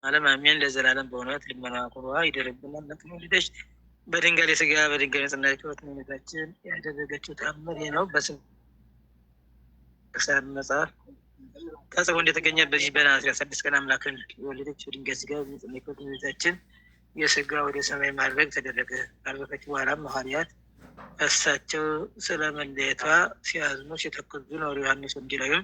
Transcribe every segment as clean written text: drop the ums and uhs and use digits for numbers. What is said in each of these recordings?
ዓለም አሜን። ለዘላለም በእውነት ልመና ኩሯ ይደረግልናል። ለትውልዶች በድንጋሌ ስጋ በድንጋሌ ጽናች ትምህርታችን ያደረገችው ተአምር ነው። በስንክሳር መጽሐፍ ተጽፎ እንደተገኘ በዚህ በነሐሴ 16 ቀን አምላክን የወለደች በድንጋይ ስጋ ጽናች ትምህርታችን የስጋ ወደ ሰማይ ማድረግ ተደረገ። ካረፈች በኋላም ሐዋርያት እሳቸው ስለመለየቷ ሲያዝኑ ሲተክዙ ኖሩ። ዮሐንስ ወንጌላዊም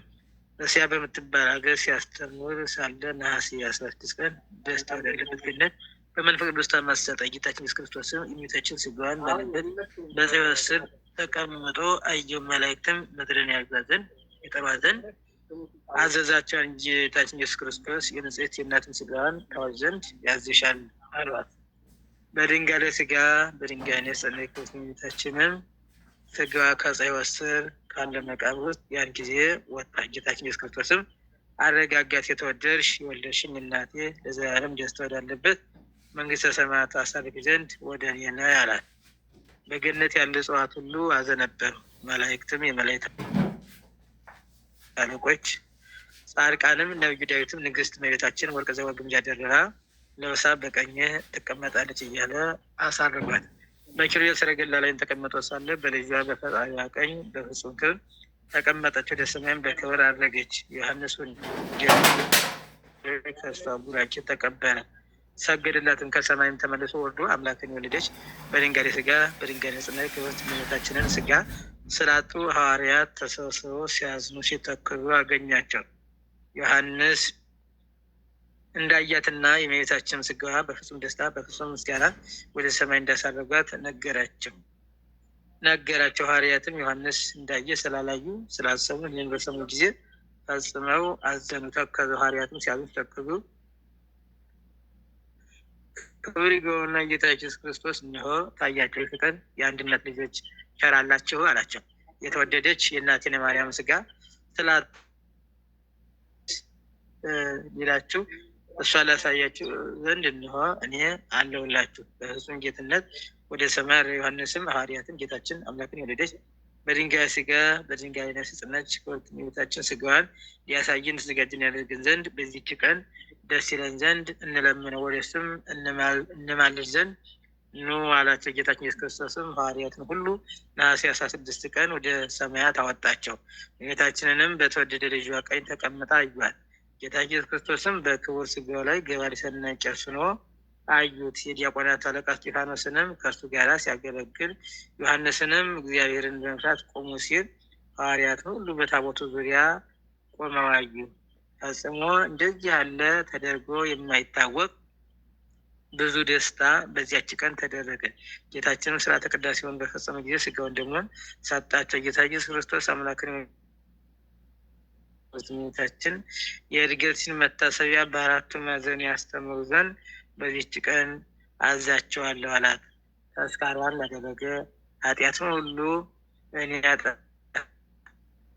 እስያ በምትባል ሀገር ሲያስተምር ሳለ ነሐሴ 16 ቀን ደስታ ወዳለበት ገነት በመንፈስ ቅዱስ ተመሰጠ። ጌታችን ኢየሱስ ክርስቶስም የእመቤታችን ስጋዋን ባለበት በጽዮን ስር ተቀምጦ አየው። መላእክትም ምድርን ይጠሯት ዘንድ አዘዛቸው። ጌታችን ኢየሱስ ክርስቶስ የንጽሕት የእናትን ስጋዋን ታወቅ ዘንድ ያዝሻል አሏት። በድንጋሌ ስጋ በድንጋይ ጸነች። እመቤታችንም ስጋዋ ከጽዮን ስር ካለ መቃብር ውስጥ ያን ጊዜ ወጣ። ጌታችን ኢየሱስ ክርስቶስም አረጋጋት። የተወደድሽ የወለድሽኝ እናቴ ለዘላለም ደስታ ወዳለበት መንግስተ ሰማያት አሳርግ ዘንድ ወደ እኔ ነይ አላት። በገነት ያሉ እጽዋት ሁሉ አዘነበሉ። መላእክትም የመላእክት አለቆች ጻድቃንም ነቢዩ ዳዊትም ንግስት እመቤታችን ወርቀ ዘወርቅ ግምጃ ደርባ ለብሳ በቀኝህ ትቀመጣለች እያለ አሳርጓት። በኪሩቤል ሰረገላ ላይ ተቀምጦ ሳለ በልጇ በፈጣሪዋ ቀኝ በፍጹም ክብር ተቀመጠች። ወደ ሰማይም በክብር አረገች። ዮሐንስ ወንጌላዊ ከእሷ ቡራኬ ተቀበለ፣ ሰገደላትም። ከሰማይም ተመልሶ ወርዶ አምላክን የወለደች በድንጋሌ ስጋ በድንጋሌ ጽናች ክብርት እመቤታችንን ስጋ ስላጡ ሐዋርያት ተሰብስበው ሲያዝኑ ሲተክዙ አገኛቸው። ዮሐንስ እንዳያትና የእመቤታችን ስጋዋ በፍጹም ደስታ በፍጹም ምስጋና ወደ ሰማይ እንዳሳረጓት ነገራቸው። ሐዋርያትም ዮሐንስ እንዳየ ስላላዩ ስላሰቡ ይህን በሰሙ ጊዜ ፈጽመው አዘኑ፣ ተከዙ። ሐዋርያትም ሲያዝኑ ተከዙ። ክብር ይግባውና ጌታችን ኢየሱስ ክርስቶስ እነሆ ታያቸው፣ የፍቅር የአንድነት ልጆች ቸራላችሁ አላቸው። የተወደደች የእናቴን የማርያም ስጋ ስላት ይላችሁ እሷ ላሳያችሁ ዘንድ እንሆ እኔ አለሁላችሁ። በፍጹም ጌትነት ወደ ሰማይ ዮሐንስም ሐዋርያትም ጌታችን አምላክን የወለደች በድንጋይ ስጋ በድንጋይ ነፍስ ጸናች ክብርት እመቤታችን ስጋዋን ሊያሳየን ተዘጋጅን ያደርግን ዘንድ በዚህች ቀን ደስ ይለን ዘንድ እንለምነው፣ ወደ እሱም እንማልድ ዘንድ ኑ አላቸው። ጌታችን ኢየሱስ ክርስቶስም ሐዋርያትን ሁሉ ነሐሴ 16 ቀን ወደ ሰማያት አወጣቸው። እመቤታችንንም በተወደደ ልጇ ቀኝ ተቀምጣ አዩአት። ጌታችን ኢየሱስ ክርስቶስም በክቡር ስጋው ላይ ገባሬ ሰናይ ቄስ ሆኖ አዩት። የዲያቆናት አለቃ እስጢፋኖስንም ከእርሱ ጋር ሲያገለግል፣ ዮሐንስንም እግዚአብሔርን በመፍራት ቆሙ ሲል ሐዋርያትን ሁሉ በታቦቱ ዙሪያ ቆመው አዩ። ፈጽሞ እንደዚህ ያለ ተደርጎ የማይታወቅ ብዙ ደስታ በዚያች ቀን ተደረገ። ጌታችንም ስርዓተ ቅዳሴውን በፈጸመ ጊዜ ስጋውን ደሙን ሰጣቸው። ጌታ ኢየሱስ ክርስቶስ አምላክን እመቤታችን የእድገትን መታሰቢያ በአራቱ ማዕዘን ያስተምሩ ዘንድ በዚህች ቀን አዛቸዋለሁ አላት። ተስካሯን ላደረገ ኃጢአትን ሁሉ እኔ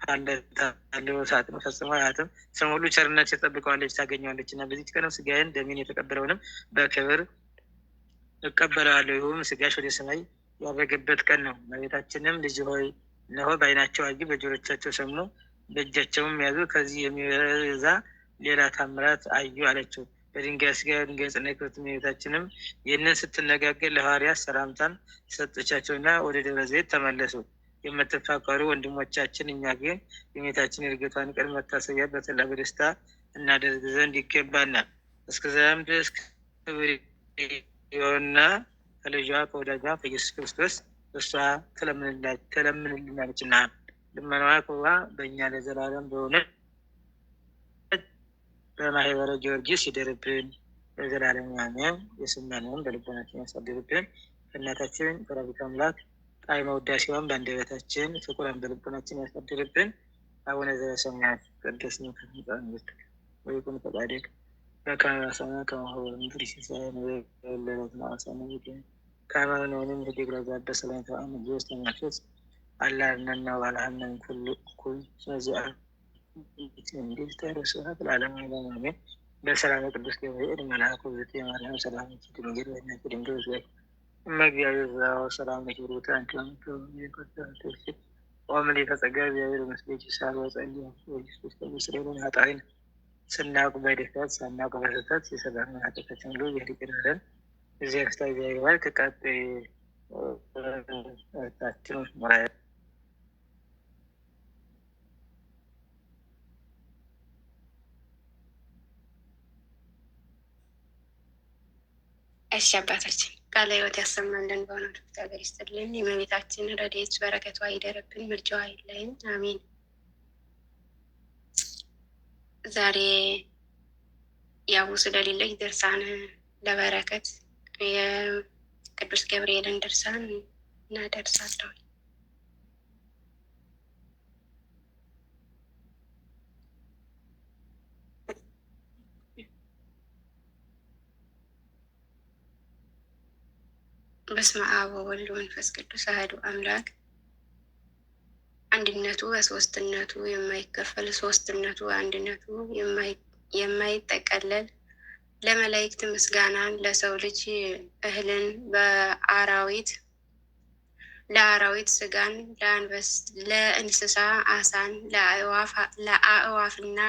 ያጠፋለሁ ሰዓትን ፈጽሞ አያትም ስም ሁሉ ቸርነት የጠብቀዋለች ታገኘዋለች እና በዚህች ቀንም ስጋዬን ደሜን የተቀበለውንም በክብር እቀበለዋለሁ። ይሁም ስጋሽ ወደ ሰማይ ያረገበት ቀን ነው። እመቤታችንም ልጅ ሆይ እነሆ በዓይናቸው አዩ፣ በጆሮቻቸው ሰሙ፣ በእጃቸውም ያዙ፣ ከዚህ የሚበዛ ሌላ ታምራት አዩ አለችው። በድንጋይ ስጋ ድንጋይ ጽናች ክብርት እመቤታችንም ይህንን ስትነጋገር ለሐዋርያት ሰላምታን ሰጠቻቸውና ወደ ደብረ ዘይት ተመለሱ። የምትፋቀሩ ወንድሞቻችን እኛ ግን የእመቤታችን የእርገቷን ቀን መታሰቢያ በተላ በደስታ እናደርግ ዘንድ ይገባናል። እስከዚያም ድረስ ክብር ይግባውና ከልጇ ከወዳጇ ከኢየሱስ ክርስቶስ እሷ ትለምንልናለችና ልመናዋ ክብሯ በእኛ ለዘላለም በእውነት በማህበረ ጊዮርጊስ ይደርብን ለዘላለም አሜን። የሰማነውን በልቦናችን ያሳድርብን። ከእናታችን ከወላዲተ አምላክ ጣዕመ ውዳሴዋን በአንደበታችን ፍቁራን በልቦናችን ያሳድርብን። አቡነ ዘበሰማያት ይትቀደስ ስምከ ትምጻእ መንግሥትከ ወይኩን ፈቃድከ በከመ በሰማይ ከማሁ በምድር ሲሳየነ ዘለለዕለትነ ሀበነ ከመ ንሕነኒ ንኅድግ ለዘአበ ሰላም ተአምር ጊዮስ ተማቾስ አላርነና ባልሃነ ኩሉ እኩል ስለዚያ እንዲል ተረስራት ለዓለም አሜን። በሰላም ቅዱስ ገብርኤል መልአኩ ዝቴ ማርያም ሰላም ድንግል ወይነት ድንግል ዘይ እመግዚአብሔር ዛው ሰላም ለኪሩት አንቺ ይቆጣልሽ ወምን የተጸጋ እግዚአብሔር መስገድ ይሳል ወጸልይ ኢየሱስ ክርስቶስ ኃጣይን ስናውቅ በድፍረት ሳናውቅ በስህተት የሰራነውን ኃጢአታችን ሁሉ ይቅር ይበለን። እዚህ ክስታ ይባል ከቃጥ ታችን ሞራያ እሺ አባታችን ቃለ ሕይወት ያሰማልን። በእውነቱ እግዚአብሔር ይስጥልን። የእመቤታችን ረድኤት በረከቷ ይደረብን፣ ምልጃዋ አይለየን። አሜን። ዛሬ ያው ስለሌለች ድርሳን ለበረከት የቅዱስ ገብርኤልን ድርሳን እናደርሳለሁ። በስመ አብ ወወልድ ወመንፈስ ቅዱስ አሐዱ አምላክ። አንድነቱ በሶስትነቱ የማይከፈል ሶስትነቱ አንድነቱ የማይጠቀለል ለመላእክት ምስጋናን ለሰው ልጅ እህልን ለአራዊት ስጋን ለእንስሳ አሳን ለአእዋፍና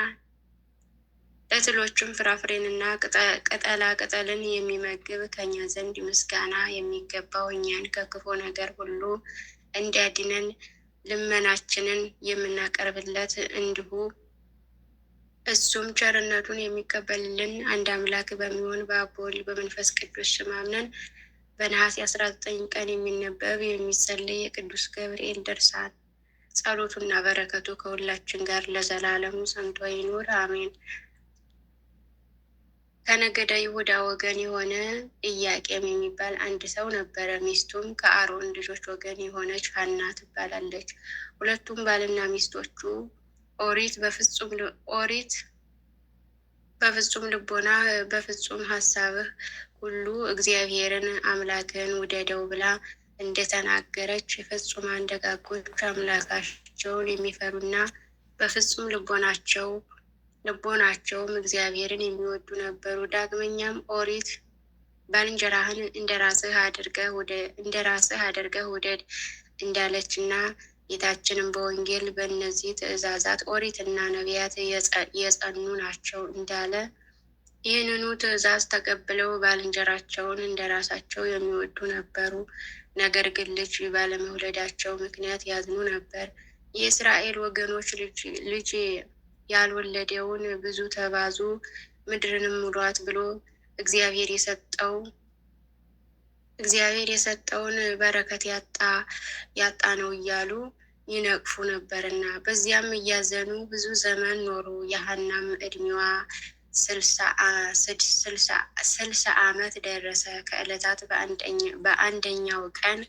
ለትሎችም ፍራፍሬንና ቅጠላ ቅጠልን የሚመግብ ከኛ ዘንድ ምስጋና የሚገባው እኛን ከክፉ ነገር ሁሉ እንዲያድነን ልመናችንን የምናቀርብለት እንዲሁ እሱም ቸርነቱን የሚቀበልልን አንድ አምላክ በሚሆን በአብ በወልድ በመንፈስ ቅዱስ ስም አምነን በነሐሴ 19 ቀን የሚነበብ የሚጸለይ የቅዱስ ገብርኤል ድርሳን ጸሎቱና በረከቱ ከሁላችን ጋር ለዘላለሙ ጸንቶ ይኑር አሜን። ከነገደ ይሁዳ ወገን የሆነ ኢያቄም የሚባል አንድ ሰው ነበረ። ሚስቱም ከአሮን ልጆች ወገን የሆነች ሐና ትባላለች። ሁለቱም ባልና ሚስቶቹ ኦሪት በፍጹም ልቦና በፍጹም ሀሳብህ ሁሉ እግዚአብሔርን አምላክን ውደደው ብላ እንደተናገረች ፍጹማን ደጋጎች አምላካቸውን የሚፈሩና በፍጹም ልቦናቸውም እግዚአብሔርን የሚወዱ ነበሩ። ዳግመኛም ኦሪት ባልንጀራህን እንደ ራስህ አድርገህ ውደድ እንዳለችና ጌታችንም በወንጌል በእነዚህ ትእዛዛት ኦሪትና ነቢያት የጸኑ ናቸው እንዳለ ይህንኑ ትእዛዝ ተቀብለው ባልንጀራቸውን እንደ ራሳቸው የሚወዱ ነበሩ። ነገር ግን ልጅ ባለመውለዳቸው ምክንያት ያዝኑ ነበር። የእስራኤል ወገኖች ልጅ ያልወለደውን ብዙ ተባዙ ምድርንም ሙሏት ብሎ እግዚአብሔር የሰጠውን በረከት ያጣ ነው እያሉ ይነቅፉ ነበርና በዚያም እያዘኑ ብዙ ዘመን ኖሩ። የሐናም ዕድሜዋ 60 ዓመት ደረሰ። ከዕለታት በአንደኛው ቀን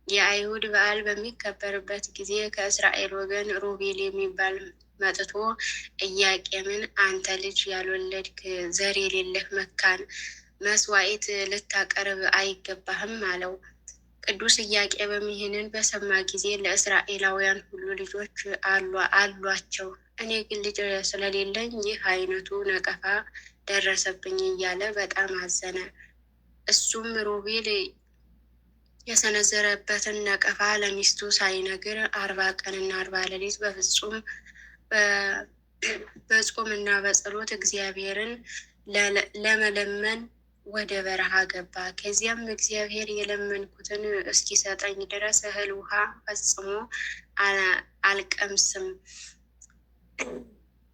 የአይሁድ በዓል በሚከበርበት ጊዜ ከእስራኤል ወገን ሮቤል የሚባል መጥቶ ኢያቄምን አንተ ልጅ ያልወለድክ ዘር የሌለህ መካን መስዋዕት ልታቀርብ አይገባህም አለው። ቅዱስ ኢያቄምም ይህንን በሰማ ጊዜ ለእስራኤላውያን ሁሉ ልጆች አሏቸው፣ እኔ ግን ልጅ ስለሌለኝ ይህ አይነቱ ነቀፋ ደረሰብኝ እያለ በጣም አዘነ። እሱም ሮቤል የሰነዘረበትን ነቀፋ ለሚስቱ ሳይነግር 40 ቀንና 40 ሌሊት በጾም እና በጸሎት እግዚአብሔርን ለመለመን ወደ በረሃ ገባ። ከዚያም እግዚአብሔር የለመንኩትን እስኪሰጠኝ ድረስ እህል ውሃ ፈጽሞ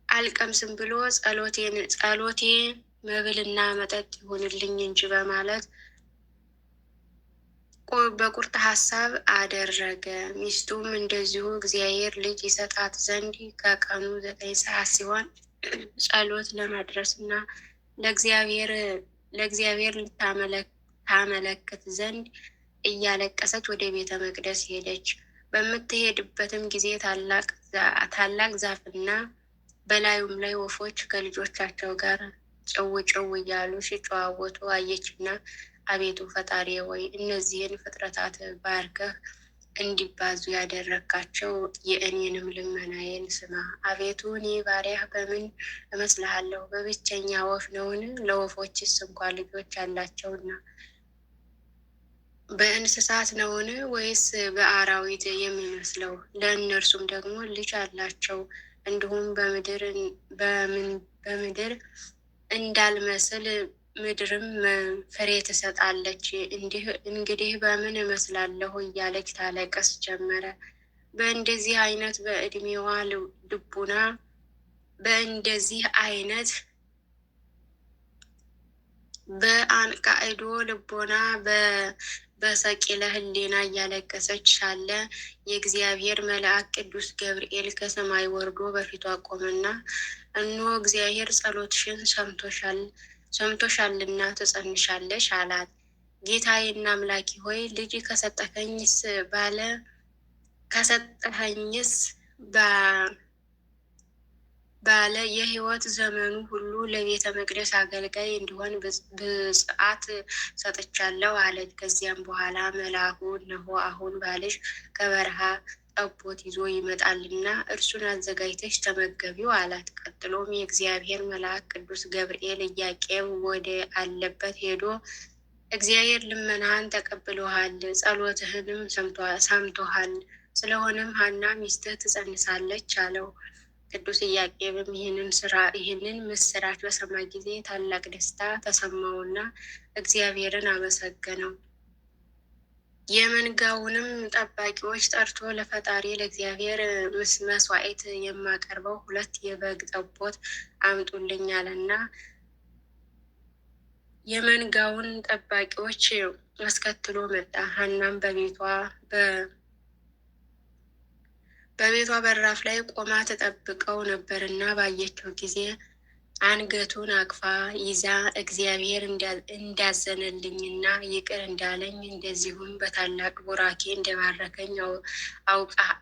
አልቀምስም ብሎ ጸሎቴ መብልና መጠጥ ይሆንልኝ እንጂ በማለት በቁርጥ ሀሳብ አደረገ። ሚስቱም እንደዚሁ እግዚአብሔር ልጅ ይሰጣት ዘንድ ከቀኑ 9 ሰዓት ሲሆን ጸሎት ለማድረስ እና ለእግዚአብሔር ልታመለክት ዘንድ እያለቀሰች ወደ ቤተ መቅደስ ሄደች። በምትሄድበትም ጊዜ ታላቅ ዛፍና በላዩም ላይ ወፎች ከልጆቻቸው ጋር ጭው ጭው እያሉ ሲጨዋወቱ አየችና አቤቱ ፈጣሪ ወይ እነዚህን ፍጥረታት ባርከህ እንዲባዙ ያደረግካቸው የእኔንም ልመናዬን ስማ። አቤቱ እኔ ባሪያህ በምን እመስልሃለሁ? በብቸኛ ወፍ ነውን? ለወፎችስ እንኳ ልጆች አላቸውና። በእንስሳት ነውን? ወይስ በአራዊት የሚመስለው? ለእነርሱም ደግሞ ልጅ አላቸው። እንዲሁም በምድር እንዳልመስል ምድርም ፍሬ ትሰጣለች። እንግዲህ በምን እመስላለሁ እያለች ታለቅስ ጀመረ። በእንደዚህ አይነት በእድሜዋ ልቡና በእንደዚህ አይነት በአንቃዕዶ ልቦና በሰቂለ ሕሊና እያለቀሰች ሳለ የእግዚአብሔር መልአክ ቅዱስ ገብርኤል ከሰማይ ወርዶ በፊቷ ቆመና እነሆ እግዚአብሔር ጸሎትሽን ሰምቶሻልና ትጸንሻለሽ አላት። ጌታዬና አምላኬ ሆይ ልጅ ከሰጠኸኝስ ባለ የሕይወት ዘመኑ ሁሉ ለቤተ መቅደስ አገልጋይ እንዲሆን ብፅዓት ሰጥቻለሁ አለች። ከዚያም በኋላ መልአኩ እነሆ አሁን ባልሽ ከበረሃ ጠቦት ይዞ ይመጣልና እርሱን አዘጋጅተሽ ተመገቢው አላት። ቀጥሎም የእግዚአብሔር መልአክ ቅዱስ ገብርኤል ኢያቄም ወደ አለበት ሄዶ እግዚአብሔር ልመናህን ተቀብሎሃል፣ ጸሎትህንም ሰምቶሃል። ስለሆነም ሐና ሚስትህ ትጸንሳለች አለው። ቅዱስ ኢያቄምም ይህንን ምስራች በሰማ ጊዜ ታላቅ ደስታ ተሰማውና እግዚአብሔርን አመሰገነው። የመንጋውንም ጠባቂዎች ጠርቶ ለፈጣሪ ለእግዚአብሔር መስዋዕት የማቀርበው 2 የበግ ጠቦት አምጡልኝ አለና የመንጋውን ጠባቂዎች አስከትሎ መጣ። ሐናም በቤቷ በራፍ ላይ ቆማ ተጠብቀው ነበርና ባየችው ጊዜ አንገቱን አቅፋ ይዛ እግዚአብሔር እንዳዘነልኝና ይቅር እንዳለኝ እንደዚሁም በታላቅ ቡራኬ እንደባረከኝ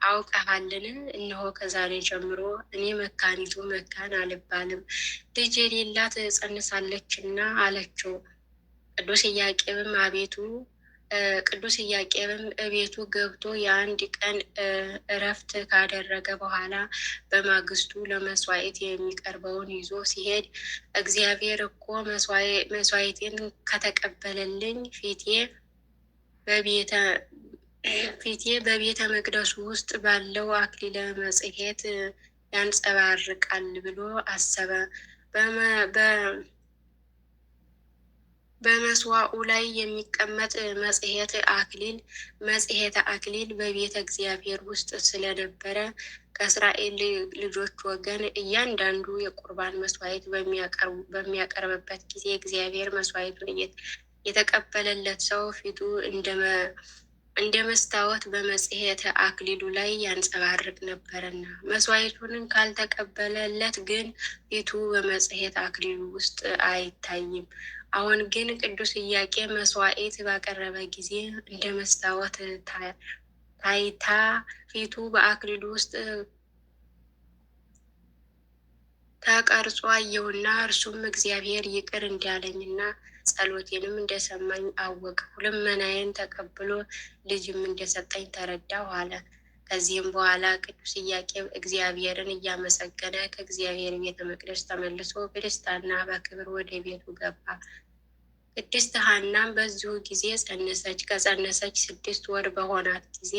አውቀሃልን? እነሆ ከዛሬ ጀምሮ እኔ መካኒቱ መካን አልባልም፣ ልጅ የሌላት ጸንሳለችና አለችው። ቅዱስ ኢያቄምም እቤቱ ገብቶ የ1 ቀን እረፍት ካደረገ በኋላ በማግስቱ ለመስዋዕት የሚቀርበውን ይዞ ሲሄድ እግዚአብሔር እኮ መስዋዕቴን ከተቀበለልኝ ፊቴ በቤተ መቅደሱ ውስጥ ባለው አክሊለ መጽሔት ያንጸባርቃል ብሎ አሰበ። በመስዋዕቱ ላይ የሚቀመጥ መጽሔተ አክሊል በቤተ እግዚአብሔር ውስጥ ስለነበረ ከእስራኤል ልጆች ወገን እያንዳንዱ የቁርባን መስዋዕት በሚያቀርብበት ጊዜ እግዚአብሔር መስዋዕቱን የተቀበለለት ሰው ፊቱ እንደ መስታወት በመጽሔተ አክሊሉ ላይ ያንጸባርቅ ነበርና፣ መስዋዕቱን ካልተቀበለለት ግን ፊቱ በመጽሔተ አክሊሉ ውስጥ አይታይም። አሁን ግን ቅዱስ ኢያቄም መስዋዕት ባቀረበ ጊዜ እንደ መስታወት ታይታ ፊቱ በአክሊሉ ውስጥ ተቀርጾ አየውና እርሱም እግዚአብሔር ይቅር እንዳለኝና ጸሎቴንም እንደሰማኝ አወቅሁ፣ ልመናዬን ተቀብሎ ልጅም እንደሰጠኝ ተረዳሁ አለ። ከዚህም በኋላ ቅዱስ ኢያቄም እግዚአብሔርን እያመሰገነ ከእግዚአብሔር ቤተ መቅደስ ተመልሶ በደስታና በክብር ወደ ቤቱ ገባ። ቅድስት ሐናም በዚሁ ጊዜ ጸነሰች። ከጸነሰች 6 ወር በሆናት ጊዜ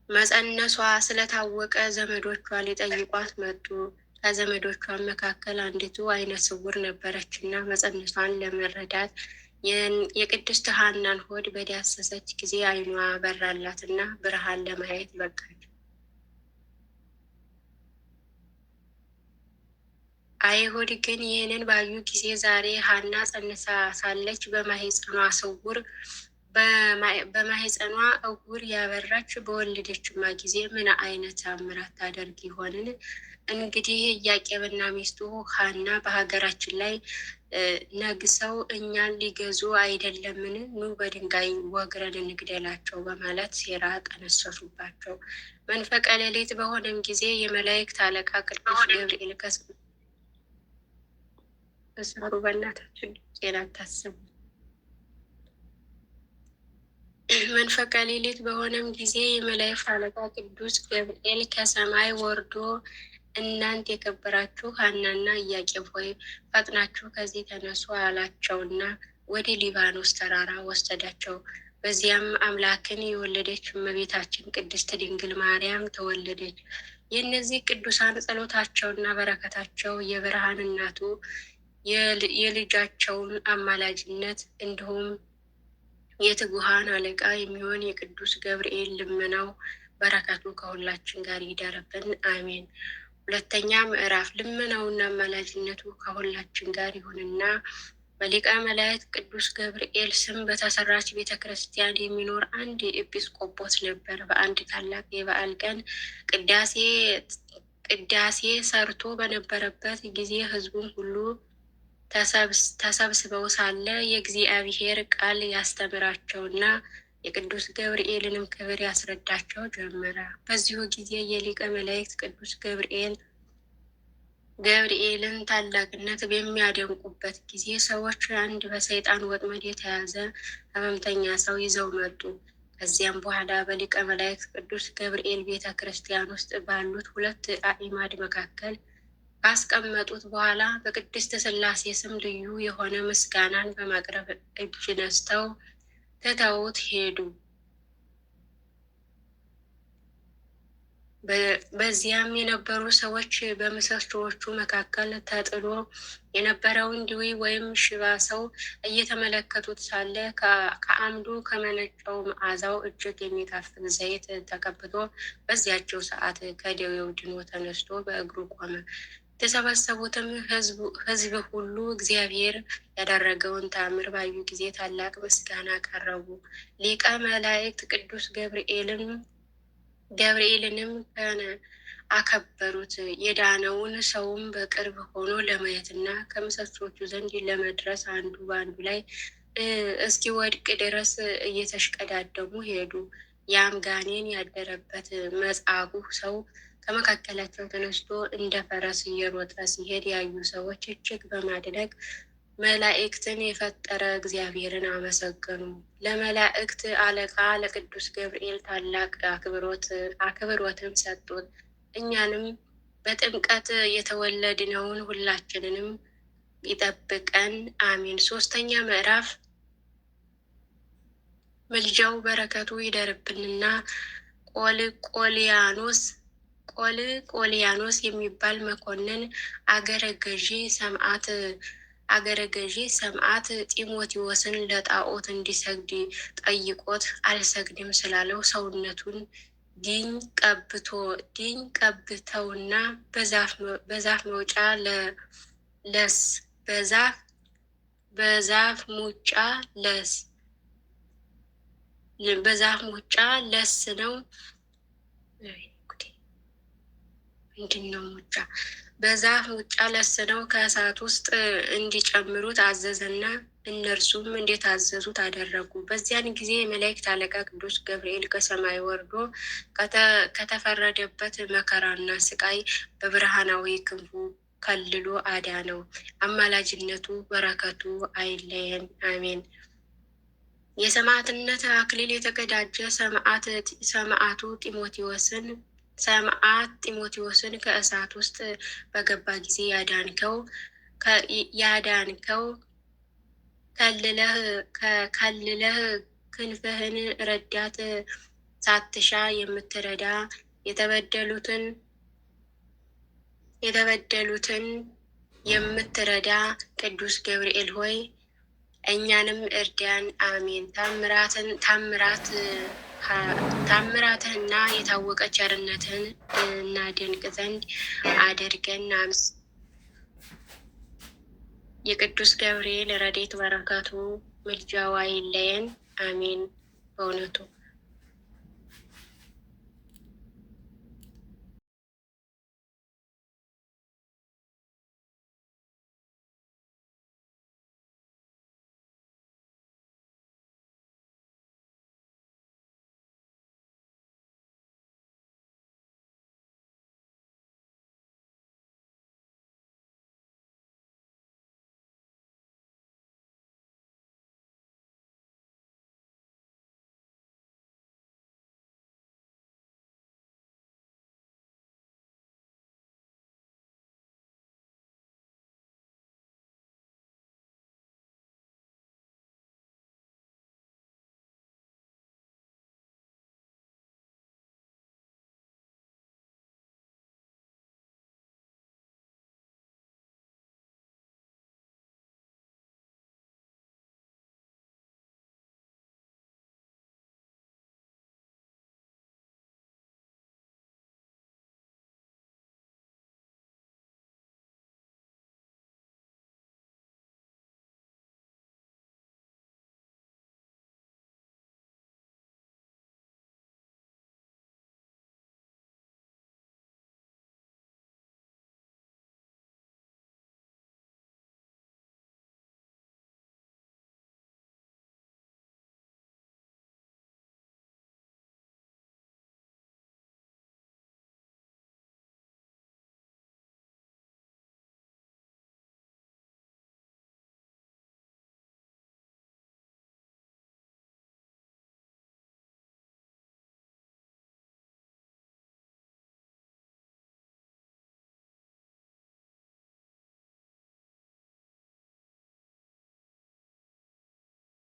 መጸነሷ ስለታወቀ ዘመዶቿ ሊጠይቋት መጡ። ከዘመዶቿ መካከል አንዲቱ ዓይነ ስውር ነበረችና መጸነሷን ለመረዳት የቅድስት ሐናን ሆድ በዳሰሰች ጊዜ ዓይኗ በራላትና ብርሃን ለማየት በቃች። አይሁድ ግን ይህንን ባዩ ጊዜ ዛሬ ሐና ጸንሳ ሳለች በማህፀኗ እውር ያበራች በወለደችማ ጊዜ ምን አይነት ተአምራት ታደርግ ይሆንን? እንግዲህ ኢያቄምና ሚስቱ ሐና በሀገራችን ላይ ነግሰው እኛን ሊገዙ አይደለምን? ኑ በድንጋይ ወግረን እንግደላቸው በማለት ሴራ ጠነሰሱባቸው። መንፈቀ ሌሊት በሆነም ጊዜ የመላእክት አለቃ ቅዱስ ገብርኤል ከሰሩ በእናታችን ጤና ታስቡ። መንፈቀ ሌሊት በሆነም ጊዜ የመላእክት አለቃ ቅዱስ ገብርኤል ከሰማይ ወርዶ እናንተ የከበራችሁ ሐናና ኢያቄም ሆይ ፈጥናችሁ ከዚህ ተነሱ አላቸውና ወደ ሊባኖስ ተራራ ወሰዳቸው። በዚያም አምላክን የወለደች እመቤታችን ቅድስት ድንግል ማርያም ተወለደች። የእነዚህ ቅዱሳን ጸሎታቸውና በረከታቸው የብርሃን እናቱ የልጃቸውን አማላጅነት እንዲሁም የትጉሃን አለቃ የሚሆን የቅዱስ ገብርኤል ልመናው በረከቱ ከሁላችን ጋር ይደርብን፣ አሜን። ሁለተኛ ምዕራፍ ልመናውና አማላጅነቱ ከሁላችን ጋር ይሁንና በሊቀ መላእክት ቅዱስ ገብርኤል ስም በተሰራች ቤተ ክርስቲያን የሚኖር አንድ ኤጲስቆጶስ ነበር። በአንድ ታላቅ የበዓል ቀን ቅዳሴ ሰርቶ በነበረበት ጊዜ ሕዝቡን ሁሉ ተሰብስበው ሳለ የእግዚአብሔር ቃል ያስተምራቸውና የቅዱስ ገብርኤልንም ክብር ያስረዳቸው ጀመረ። በዚሁ ጊዜ የሊቀ መላእክት ቅዱስ ገብርኤልን ታላቅነት በሚያደንቁበት ጊዜ ሰዎች አንድ በሰይጣን ወጥመድ የተያዘ ሕመምተኛ ሰው ይዘው መጡ። ከዚያም በኋላ በሊቀ መላእክት ቅዱስ ገብርኤል ቤተ ክርስቲያን ውስጥ ባሉት ሁለት አዕማድ መካከል ካስቀመጡት በኋላ በቅድስት ሥላሴ ስም ልዩ የሆነ ምስጋናን በማቅረብ እጅ ነስተው ትተውት ሄዱ። በዚያም የነበሩ ሰዎች በምሰሶዎቹ መካከል ተጥሎ የነበረውን ድዊ ወይም ሽባ ሰው እየተመለከቱት ሳለ ከአምዱ ከመነጨው መዓዛው እጅግ የሚጣፍጥ ዘይት ተቀብቶ በዚያቸው ሰዓት ከደዌው ድኖ ተነስቶ በእግሩ ቆመ። የተሰበሰቡትም ሕዝብ ሁሉ እግዚአብሔር ያደረገውን ተአምር ባዩ ጊዜ ታላቅ ምስጋና ቀረቡ። ሊቀ መላእክት ቅዱስ ገብርኤልንም አከበሩት። የዳነውን ሰውም በቅርብ ሆኖ ለማየትና ከምሰሶቹ ዘንድ ለመድረስ አንዱ በአንዱ ላይ እስኪወድቅ ድረስ እየተሽቀዳደሙ ሄዱ። ያም ጋኔን ያደረበት መጻጉዕ ሰው ከመካከላቸው ተነስቶ እንደ ፈረስ እየሮጠ ሲሄድ ያዩ ሰዎች እጅግ በማድነቅ መላእክትን የፈጠረ እግዚአብሔርን አመሰገኑ። ለመላእክት አለቃ ለቅዱስ ገብርኤል ታላቅ አክብሮትን ሰጡት። እኛንም በጥምቀት የተወለድነውን ሁላችንንም ይጠብቀን፣ አሜን። ሶስተኛ ምዕራፍ ምልጃው በረከቱ ይደርብንና ቆልቆሊያኖስ የሚባል መኮንን አገረ ገዢ ሰማዕት ጢሞቴዎስን ለጣዖት እንዲሰግድ ጠይቆት አልሰግድም ስላለው ሰውነቱን ዲኝ ቀብተውና በዛፍ ሙጫ ለስ ነው። ምንድነው ሙጫ? በዛፍ ሙጫ ለስነው ከእሳት ውስጥ እንዲጨምሩት አዘዘና እነርሱም እንደታዘዙት አደረጉ። በዚያን ጊዜ የመላእክት አለቃ ቅዱስ ገብርኤል ከሰማይ ወርዶ ከተፈረደበት መከራና ስቃይ በብርሃናዊ ክንፉ ከልሎ አዳነው። አማላጅነቱ በረከቱ አይለየን፣ አሜን። የሰማዕትነት አክሊል የተቀዳጀ ሰማዕቱ ጢሞቴዎስን ከእሳት ውስጥ በገባ ጊዜ ያዳንከው ከልለህ ክንፍህን ረዳት ሳትሻ የምትረዳ የተበደሉትን የምትረዳ ቅዱስ ገብርኤል ሆይ እኛንም እርዳን፣ አሜን። ታምራትህና የታወቀ ቸርነትህን እናደንቅ ዘንድ አድርገን። የቅዱስ ገብርኤል ረድኤት በረከቱ ምልጃው አይለየን፣ አሜን። በእውነቱ